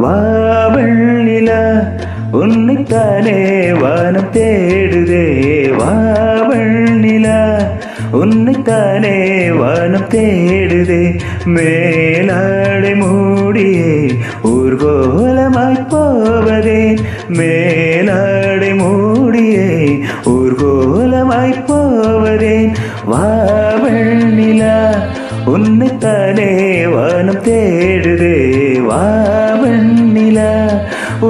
வாவெண்ணிலா உன்னைத்தானே வானம் தேடுதே. வாவெண்ணிலா உன்னைத்தானே வானம் தேடுதே. மேலாடை மூடியே ஊர்கோலமாய் போவதேன். மேலாடை மூடியே ஊர்கோலமாய் போவதேன். வாவெண்ணிலா உன்னைத்தானே வானம் தேடுதே. வாவெண்ணிலா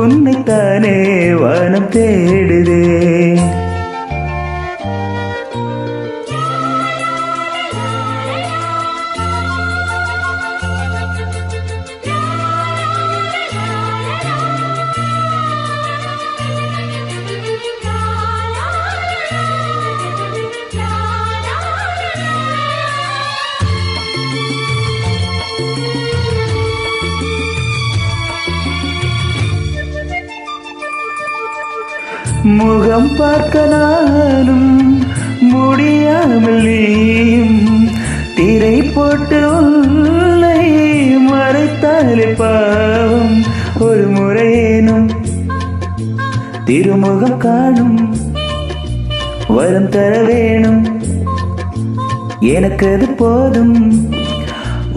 உன்னைத்தானே வானம் தேடுதே. முகம் பார்க்க நானும் முடியாமல் நீயும் திரை போட்டு உள்ளே மறைத்தாலே பாவம். ஒரு முறையேனும் திருமுகம் காணும் வரம் தர வேணும். எனக்கு அது போதும்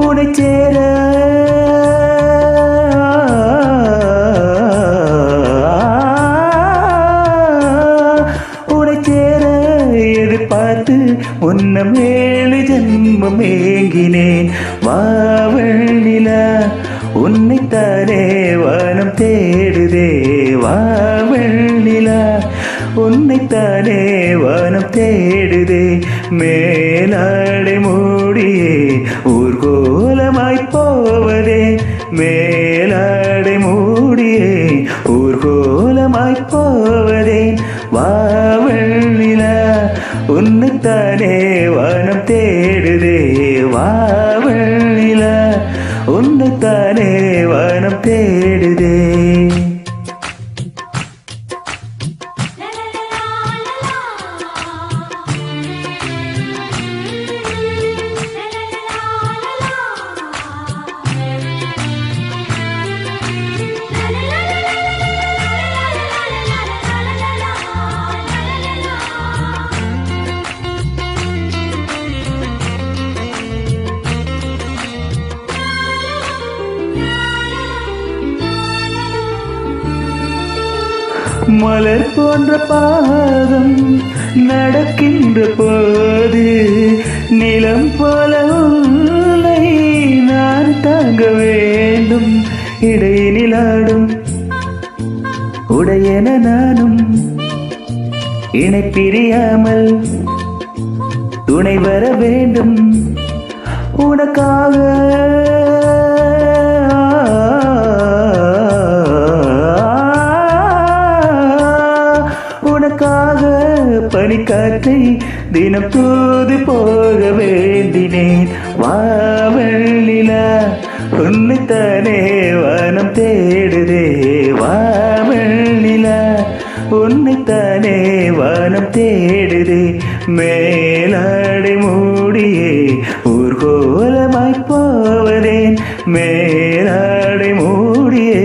உன்னை சேர. பார்த்து உன்ன மேலு ஜன்மம் ஏங்கினேன். வாவெண்ணிலா உன்னைத்தானே வானம் தேடுதே. வாவெண்ணிலா உன்னைத்தானே வானம் தேடுதே. மேலாடை மூடியே ஊர்கோலமாய் போவதே. மேலாடை மூடியே ஊர்கோலமாய் போவதே. வாவெண்ணிலா உன்னைத்தானே வானம் தேடுதே. வாவெண்ணிலா உன்னைத்தானே வானம் தேடுதே. மலர் போன்ற பாதம் நடக்கின்ற போது நிலம் போல உன்னை நான் தாங்க வேண்டும். இடையினிலாடும் உடையன நானும் இணை பிரியாமல் துணை வர வேண்டும். உனக்காக பனிக்காற்றை தினம் தூது போக வேண்டினேன். வாவெண்ணிலா உன்னைத்தானே வானம் தேடுதே. வாவெண்ணிலா உன்னைத்தானே வானம் தேடுதே. மேலாடை மூடியே ஊர்கோலமாய் போவதேன். மேலாடை மூடியே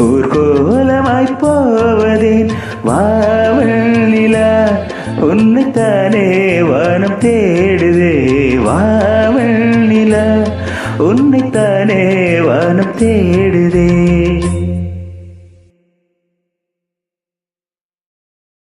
ஊர்கோலமாய் போவதேன். வாவெண்ணிலா உன்னைத்தானே வானம் தேடுதே. வாவெண்ணிலா உன்னைத்தானே வானம் தேடுதே.